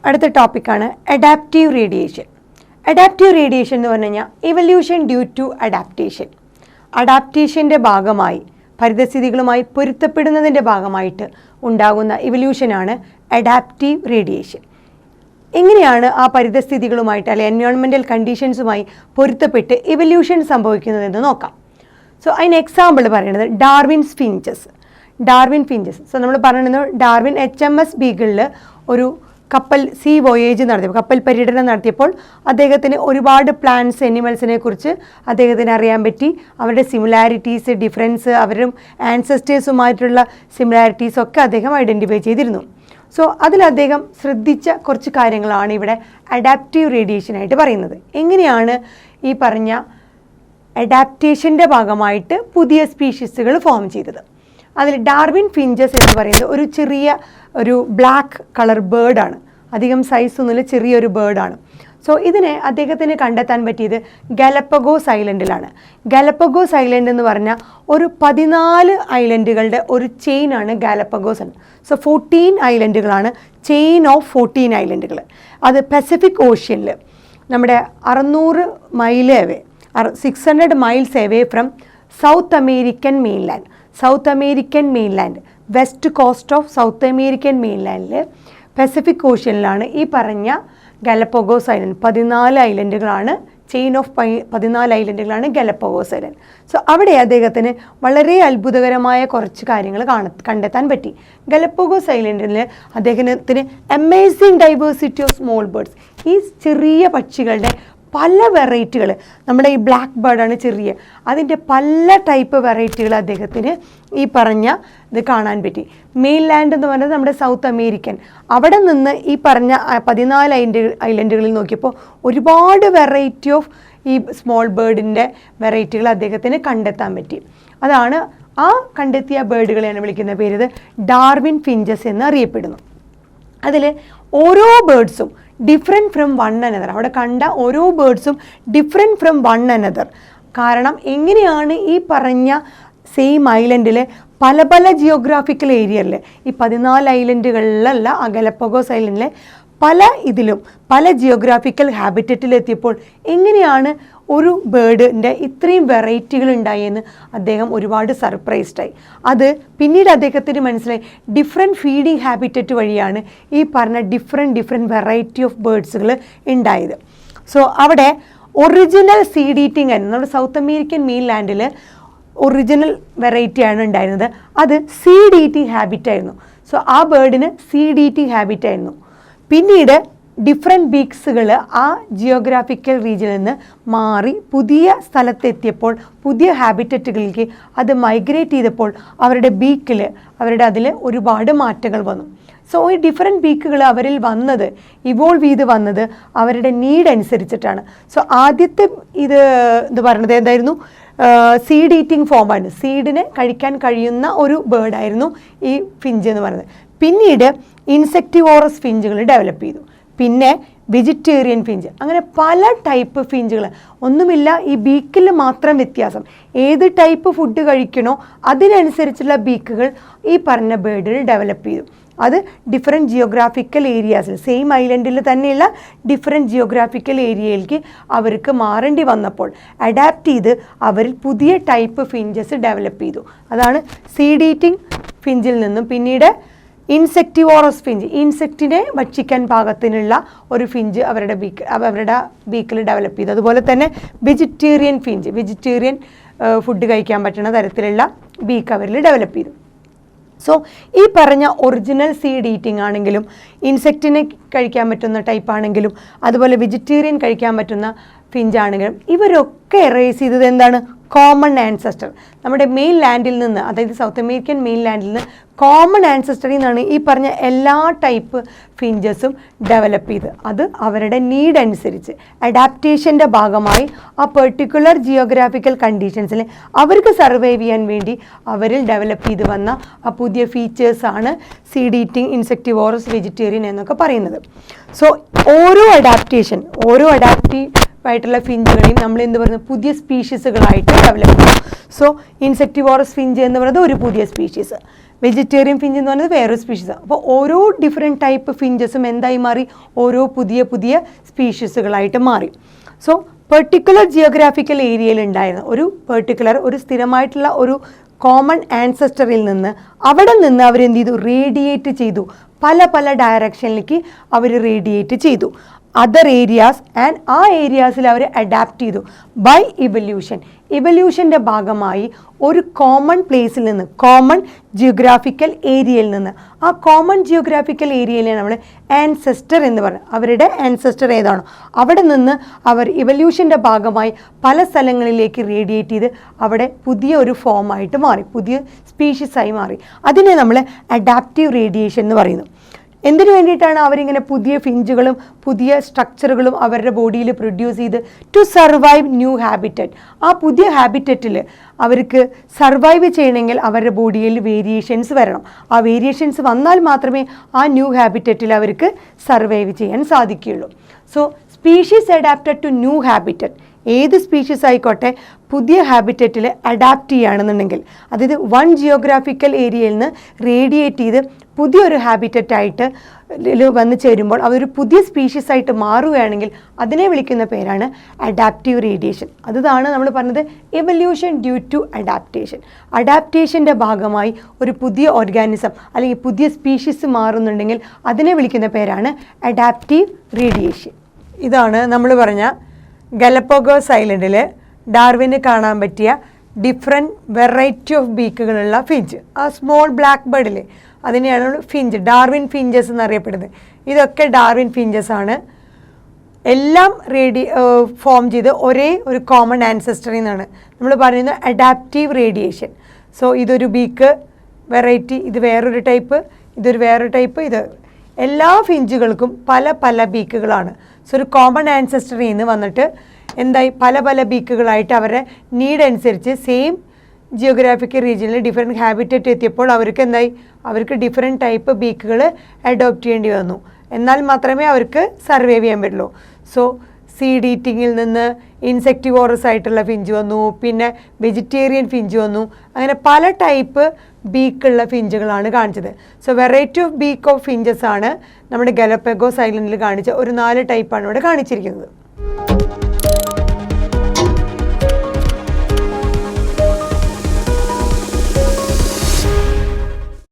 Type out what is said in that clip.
അടുത്ത ടോപ്പിക്കാണ് adaptive radiation. Adaptive radiation എന്ന് പറഞ്ഞു കഴിഞ്ഞാൽ ഇവല്യൂഷൻ ഡ്യൂ ടു അഡാപ്റ്റേഷൻ. അഡാപ്റ്റേഷൻ്റെ ഭാഗമായി പരിതസ്ഥിതികളുമായി പൊരുത്തപ്പെടുന്നതിൻ്റെ ഭാഗമായിട്ട് ഉണ്ടാകുന്ന ഇവല്യൂഷനാണ് അഡാപ്റ്റീവ് റേഡിയേഷൻ. എങ്ങനെയാണ് ആ പരിതസ്ഥിതികളുമായിട്ട് അല്ലെങ്കിൽ എൻവയോൺമെൻറ്റൽ കണ്ടീഷൻസുമായി പൊരുത്തപ്പെട്ട് ഇവല്യൂഷൻ സംഭവിക്കുന്നതെന്ന് നോക്കാം. സോ അതിന് എക്സാമ്പിൾ പറയുന്നത് ഡാർവിൻ ഫിഞ്ചസ്. സോ നമ്മൾ പറയുന്നത് ഡാർവിൻ HMS ബീഗിളിൽ ഒരു കപ്പൽ സീ വോയേജ് നടത്തിയപ്പോൾ കപ്പൽ പര്യടനം നടത്തിയപ്പോൾ അദ്ദേഹത്തിന് ഒരുപാട് പ്ലാന്റ്സ് അനിമൽസിനെ കുറിച്ച് അദ്ദേഹത്തിന് അറിയാൻ പറ്റി. അവരുടെ സിമിലാരിറ്റീസ്, ഡിഫറൻസ്, അവരും ആൻസസ്റ്റേഴ്സുമായിട്ടുള്ള സിമിലാരിറ്റീസ് ഒക്കെ അദ്ദേഹം ഐഡൻറ്റിഫൈ ചെയ്തിരുന്നു. സോ അതിൽ അദ്ദേഹം ശ്രദ്ധിച്ച കുറച്ച് കാര്യങ്ങളാണ് ഇവിടെ അഡാപ്റ്റീവ് റേഡിയേഷനായിട്ട് പറയുന്നത്. എങ്ങനെയാണ് ഈ പറഞ്ഞ അഡാപ്റ്റേഷൻ്റെ ഭാഗമായിട്ട് പുതിയ സ്പീഷീസുകൾ ഫോം ചെയ്തത്? അതിൽ ഡാർവിൻ ഫിഞ്ചസ് എന്ന് പറയുന്നത് ഒരു ചെറിയ ഒരു ബ്ലാക്ക് കളർ ബേർഡാണ്. അധികം സൈസൊന്നുമില്ല, ചെറിയൊരു ബേർഡാണ്. സോ ഇതിനെ അദ്ദേഹത്തിന് കണ്ടെത്താൻ പറ്റിയത് ഗാലപ്പഗോസ് ഐലൻഡിലാണ്. ഗാലപ്പഗോസ് ഐലൻഡ് എന്ന് പറഞ്ഞാൽ ഒരു 14 ഐലൻഡുകളുടെ ഒരു ചെയിനാണ് ഗാലപ്പഗോസ്. സോ 14 ഐലൻഡുകളാണ്, ചെയിൻ ഓഫ് 14 ഐലൻഡുകൾ. അത് പസഫിക് ഓഷ്യനിൽ നമ്മുടെ 600 mile away 600 miles away from South American mainland west coast of South American മെയിൻലാൻഡിൽ പസഫിക് ഓഷ്യനിലാണ് ഈ പറഞ്ഞ ഗാലപ്പഗോസ് ഐലൻഡ്. 14 ഐലൻഡുകളാണ്, ചെയിൻ ഓഫ് 14 ഐലൻഡുകളാണ് ഗാലപ്പഗോസ് ഐലൻഡ്. സോ അവിടെ അദ്ദേഹത്തിന് വളരെ അത്ഭുതകരമായ കുറച്ച് കാര്യങ്ങൾ കണ്ടെത്താൻ പറ്റി. ഗാലപ്പഗോസ് ഐലൻഡിൽ അദ്ദേഹത്തിന് amazing diversity of small birds, ഈ ചെറിയ പക്ഷികളുടെ പല വെറൈറ്റികൾ, നമ്മുടെ ഈ ബ്ലാക്ക് ബേർഡാണ് ചെറിയ, അതിൻ്റെ പല ടൈപ്പ് വെറൈറ്റികൾ അദ്ദേഹത്തിന് ഈ പറഞ്ഞ ഇത് കാണാൻ പറ്റി. മെയിൻലാൻഡ് എന്ന് പറയുന്നത് നമ്മുടെ സൗത്ത് അമേരിക്കൻ, അവിടെ നിന്ന് ഈ പറഞ്ഞ 14 ഐലൻഡുകളിൽ നോക്കിയപ്പോൾ ഒരുപാട് വെറൈറ്റി ഓഫ് ഈ സ്മോൾ ബേർഡിൻ്റെ വെറൈറ്റികൾ അദ്ദേഹത്തിന് കണ്ടെത്താൻ പറ്റി. അതാണ് ആ കണ്ടെത്തിയ ബേർഡുകളെയാണ് വിളിക്കുന്ന പേര് ഡാർവിൻ ഫിഞ്ചസ് എന്ന് അറിയപ്പെടുന്നു. അതിൽ ഓരോ ബേർഡ്സും ഡിഫറെൻറ്റ് ഫ്രം വൺ അനദർ, അവിടെ കണ്ട ഓരോ ബേർഡ്സും ഡിഫറെൻറ്റ് ഫ്രം വൺ അനദർ. കാരണം എങ്ങനെയാണ് ഈ പറഞ്ഞ സെയിം ഐലൻഡിൽ പല പല ജിയോഗ്രാഫിക്കൽ ഏരിയയിൽ, ഈ 14 ഐലൻഡുകളിലല്ല, ആ ഗാലപ്പഗോസ് ഐലൻഡിലെ പല ഇതിലും പല ജിയോഗ്രാഫിക്കൽ ഹാബിറ്ററ്റിലെത്തിയപ്പോൾ എങ്ങനെയാണ് ഒരു ബേർഡിൻ്റെ ഇത്രയും വെറൈറ്റികൾ ഉണ്ടായെന്ന് അദ്ദേഹം ഒരുപാട് സർപ്രൈസ്ഡായി. അത് പിന്നീട് അദ്ദേഹത്തിന് മനസ്സിലായി ഡിഫറെൻറ്റ് ഫീഡിങ് ഹാബിറ്ററ്റ് വഴിയാണ് ഈ പറഞ്ഞ ഡിഫറെൻറ്റ് വെറൈറ്റി ഓഫ് ബേർഡ്സുകൾ ഉണ്ടായത്. സോ അവിടെ ഒറിജിനൽ സീഡ് ഈറ്റിംഗ് ആയിരുന്നു. നമ്മുടെ സൗത്ത് അമേരിക്കൻ മെയിൻലാൻഡിൽ ഒറിജിനൽ വെറൈറ്റിയാണ് ഉണ്ടായിരുന്നത്. അത് സീഡ് ഈറ്റിംഗ് ഹാബിറ്റായിരുന്നു. സോ ആ ബേർഡിന് സീഡ് ഈറ്റിംഗ് ഹാബിറ്റായിരുന്നു. പിന്നീട് ഡിഫറെൻറ്റ് ബീക്സുകൾ ആ ജിയോഗ്രാഫിക്കൽ റീജിയനിൽ നിന്ന് മാറി പുതിയ സ്ഥലത്തെത്തിയപ്പോൾ, പുതിയ ഹാബിറ്ററ്റുകളിലേക്ക് അത് മൈഗ്രേറ്റ് ചെയ്തപ്പോൾ അവരുടെ ബീക്കിൽ, അതിൽ ഒരുപാട് മാറ്റങ്ങൾ വന്നു. സോ ഈ ഡിഫറെൻറ്റ് ബീക്കുകൾ അവരിൽ വന്നത്, ഇവോൾവ് ചെയ്ത് വന്നത് അവരുടെ നീഡ് അനുസരിച്ചിട്ടാണ്. സോ ആദ്യത്തെ ഇത് പറയുന്നത് എന്തായിരുന്നു? സീഡ് ഈറ്റിംഗ് ഫോമാണ്. സീഡിനെ കഴിക്കാൻ കഴിയുന്ന ഒരു ബേർഡായിരുന്നു ഈ ഫിഞ്ച് എന്ന് പറയുന്നത്. പിന്നീട് ഇൻസെക്ടിവോറസ് ഫിഞ്ചുകൾ ഡെവലപ്പ് ചെയ്തു. പിന്നെ വെജിറ്റേറിയൻ ഫിഞ്ച്, അങ്ങനെ പല ടൈപ്പ് ഫിഞ്ചുകൾ. ഒന്നുമില്ല, ഈ ബീക്കിൽ മാത്രം വ്യത്യാസം. ഏത് ടൈപ്പ് ഫുഡ് കഴിക്കണോ അതിനനുസരിച്ചുള്ള ബീക്കുകൾ ഈ പറഞ്ഞ ബേർഡിൽ ഡെവലപ്പ് ചെയ്തു. അത് ഡിഫറെൻറ്റ് ജിയോഗ്രാഫിക്കൽ ഏരിയാസിൽ, സെയിം ഐലൻഡിൽ തന്നെയുള്ള ഡിഫറെൻറ്റ് ജിയോഗ്രാഫിക്കൽ ഏരിയയിലേക്ക് അവർക്ക് മാറേണ്ടി വന്നപ്പോൾ അഡാപ്റ്റ് ചെയ്ത് അവരിൽ പുതിയ ടൈപ്പ് ഫിഞ്ചസ് ഡെവലപ്പ് ചെയ്തു. അതാണ് സീഡ് ഈറ്റിംഗ് ഫിഞ്ചിൽ നിന്നും പിന്നീട് ഇൻസെക്ടിവോറസ് ഫിഞ്ച്, ഇൻസെക്റ്റിനെ ഭക്ഷിക്കാൻ പാകത്തിനുള്ള ഒരു ഫിഞ്ച് അവരുടെ ബീക്കിൽ ഡെവലപ്പ് ചെയ്തു. അതുപോലെ തന്നെ വെജിറ്റേറിയൻ ഫിഞ്ച്, വെജിറ്റേറിയൻ ഫുഡ് കഴിക്കാൻ പറ്റുന്ന തരത്തിലുള്ള ബീക്ക് അവരിൽ ഡെവലപ്പ് ചെയ്തു. സോ ഈ പറഞ്ഞ ഒറിജിനൽ സീഡ് ഈറ്റിംഗ് ആണെങ്കിലും, ഇൻസെക്റ്റിനെ കഴിക്കാൻ പറ്റുന്ന ടൈപ്പ് ആണെങ്കിലും, അതുപോലെ വെജിറ്റേറിയൻ കഴിക്കാൻ പറ്റുന്ന ഫിഞ്ചാണെങ്കിലും, ഇവരൊക്കെ എറേസ് ചെയ്തത് എന്താണ്? Common ancestor. നമ്മുടെ മെയിൻ ലാൻഡിൽ നിന്ന്, അതായത് സൗത്ത് അമേരിക്കൻ മെയിൻ ലാൻഡിൽ നിന്ന് കോമൺ ആൻസസ്റ്ററിൽ നിന്നാണ് ഈ പറഞ്ഞ എല്ലാ ടൈപ്പ് ഫിഞ്ചസും ഡെവലപ്പ് ചെയ്ത്. അത് അവരുടെ നീഡ് അനുസരിച്ച് അഡാപ്റ്റേഷൻ്റെ ഭാഗമായി ആ പെർട്ടിക്കുലർ ജിയോഗ്രാഫിക്കൽ കണ്ടീഷൻസിൽ അവർക്ക് സർവൈവ് ചെയ്യാൻ വേണ്ടി അവരിൽ ഡെവലപ്പ് ചെയ്ത് വന്ന ആ പുതിയ ഫീച്ചേഴ്സാണ് സീഡ് ഈറ്റിംഗ്, ഇൻസെക്ടിവോറസ്, വെജിറ്റേറിയൻ എന്നൊക്കെ പറയുന്നത്. സോ ഓരോ അഡാപ്റ്റീവ് ആയിട്ടുള്ള ഫിഞ്ചുകളെയും നമ്മൾ എന്ത് പറയുന്നത് പുതിയ സ്പീഷീസുകളായിട്ട് ഡെവലപ്പ് ചെയ്യും. സോ ഇൻസെക്ടിവോറസ് ഫിഞ്ച് എന്ന് പറയുന്നത് ഒരു പുതിയ സ്പീഷീസ്, വെജിറ്റേറിയൻ ഫിഞ്ച് എന്ന് പറയുന്നത് വേറൊരു സ്പീഷീസ്. അപ്പോൾ ഓരോ ഡിഫറെൻറ്റ് ടൈപ്പ് ഫിഞ്ചസും എന്തായി മാറി, ഓരോ പുതിയ പുതിയ സ്പീഷീസുകളായിട്ട് മാറി. സോ പെർട്ടിക്കുലർ ജിയോഗ്രാഫിക്കൽ ഏരിയയിൽ ഉണ്ടായിരുന്ന ഒരു സ്ഥിരമായിട്ടുള്ള ഒരു കോമൺ ആൻസസ്റ്ററിൽ നിന്ന് അവിടെ നിന്ന് അവരെന്ത് ചെയ്തു, റേഡിയേറ്റ് ചെയ്തു, പല പല ഡയറക്ഷനിലേക്ക് അവർ റേഡിയേറ്റ് ചെയ്തു അതർ ഏരിയാസ് ആൻഡ് ആ ഏരിയാസിൽ അവർ അഡാപ്റ്റ് ചെയ്തു ബൈ ഇവല്യൂഷൻ്റെ ഭാഗമായി ഒരു കോമൺ പ്ലേസിൽ നിന്ന്, കോമൺ ജിയോഗ്രാഫിക്കൽ ഏരിയയിൽ നിന്ന്, ആ കോമൺ ജിയോഗ്രാഫിക്കൽ ഏരിയയിലാണ് നമ്മൾ ആൻസെസ്റ്റർ എന്ന് പറയുന്നത്. അവരുടെ ആൻസെസ്റ്റർ ഏതാണോ അവിടെ നിന്ന് അവർ ഇവല്യൂഷൻ്റെ ഭാഗമായി പല സ്ഥലങ്ങളിലേക്ക് റേഡിയേറ്റ് ചെയ്ത് അവിടെ പുതിയ ഒരു ഫോമായിട്ട് മാറി, പുതിയ സ്പീഷീസായി മാറി. അതിനെ നമ്മൾ അഡാപ്റ്റീവ് റേഡിയേഷൻ എന്ന് പറയുന്നു. എന്തിനു വേണ്ടിയിട്ടാണ് അവരിങ്ങനെ പുതിയ ഫിഞ്ചുകളും പുതിയ സ്ട്രക്ചറുകളും അവരുടെ ബോഡിയിൽ പ്രൊഡ്യൂസ് ചെയ്ത് ടു സർവൈവ് ന്യൂ ഹാബിറ്ററ്റ്. ആ പുതിയ ഹാബിറ്ററ്റിൽ അവർക്ക് സർവൈവ് ചെയ്യണമെങ്കിൽ അവരുടെ ബോഡിയിൽ വേരിയേഷൻസ് വരണം. ആ വേരിയേഷൻസ് വന്നാൽ മാത്രമേ ആ ന്യൂ ഹാബിറ്ററ്റിൽ അവർക്ക് സർവൈവ് ചെയ്യാൻ സാധിക്കുകയുള്ളൂ. So species adapted to new habitat, ഏത് സ്പീഷീസ് ആയിക്കോട്ടെ പുതിയ ഹാബിറ്ററ്റിൽ അഡാപ്റ്റ് ചെയ്യുകയാണെന്നുണ്ടെങ്കിൽ, അതായത് വൺ ജിയോഗ്രാഫിക്കൽ ഏരിയയിൽ നിന്ന് റേഡിയേറ്റ് ചെയ്ത് പുതിയൊരു ഹാബിറ്ററ്റായിട്ട് വന്നു ചേരുമ്പോൾ അതൊരു പുതിയ സ്പീഷീസ് ആയിട്ട് മാറുകയാണെങ്കിൽ അതിനെ വിളിക്കുന്ന പേരാണ് അഡാപ്റ്റീവ് റേഡിയേഷൻ. അതാണ് നമ്മൾ പറഞ്ഞത് എവല്യൂഷൻ ഡ്യൂ ടു അഡാപ്റ്റേഷൻ. അഡാപ്റ്റേഷൻ്റെ ഭാഗമായി ഒരു പുതിയ ഓർഗാനിസം അല്ലെങ്കിൽ പുതിയ സ്പീഷീസ് മാറുന്നുണ്ടെങ്കിൽ അതിനെ വിളിക്കുന്ന പേരാണ് അഡാപ്റ്റീവ് റേഡിയേഷൻ. ഇതാണ് നമ്മൾ പറഞ്ഞ ഗലപ്പഗോസ് ഐലൻഡിൽ ഡാർവിന് കാണാൻ പറ്റിയ ഡിഫറെൻറ്റ് വെറൈറ്റി ഓഫ് ബീക്കുകളുള്ള ഫിഞ്ച്. ആ സ്മോൾ ബ്ലാക്ക് ബേർഡിൽ അതിനെയാണ് ഫിഞ്ച്, ഡാർവിൻ ഫിഞ്ചസ് എന്നറിയപ്പെടുന്നത്. ഇതൊക്കെ ഡാർവിൻ ഫിഞ്ചസ് ആണ്. എല്ലാം ഫോം ചെയ്ത് ഒരേ ഒരു കോമൺ ആൻസെസ്റ്ററിൽ നിന്നാണ്. നമ്മൾ പറയുന്നത് അഡാപ്റ്റീവ് റേഡിയേഷൻ. സോ ഇതൊരു ബീക്ക് വെറൈറ്റി, ഇത് വേറൊരു ടൈപ്പ്, ഇതൊരു വേറൊരു ടൈപ്പ്, ഇത് എല്ലാ ഫിഞ്ചുകൾക്കും പല പല ബീക്കുകളാണ്. സോ ഒരു കോമൺ ആൻസെസ്റ്ററിൽ നിന്ന് വന്നിട്ട് എന്തായി പല പല ബീക്കുകളായിട്ട് അവരുടെ നീഡ് അനുസരിച്ച് സെയിം ജിയോഗ്രാഫിക്കൽ റീജിയനിൽ ഡിഫറെൻറ്റ് ഹാബിറ്ററ്റ് എത്തിയപ്പോൾ അവർക്ക് എന്തായി, അവർക്ക് ഡിഫറെൻറ്റ് ടൈപ്പ് ബീക്കുകൾ അഡോപ്റ്റ് ചെയ്യേണ്ടി വന്നു. എന്നാൽ മാത്രമേ അവർക്ക് സർവൈവ് ചെയ്യാൻ പറ്റുള്ളൂ. സോ സീഡ് ഈറ്റിങ്ങിൽ നിന്ന് ഇൻസെക്ടിവോറസ് ആയിട്ടുള്ള ഫിഞ്ച് വന്നു, പിന്നെ വെജിറ്റേറിയൻ ഫിഞ്ച് വന്നു, അങ്ങനെ പല ടൈപ്പ് ബീക്കുള്ള ഫിഞ്ചുകളാണ് കാണിച്ചത്. So variety of beak of finches ആണ് നമ്മുടെ ഗലപ്പഗോസ് ഐലൻഡിൽ കാണിച്ച ഒരു 4 ടൈപ്പാണ് ഇവിടെ കാണിച്ചിരിക്കുന്നത്.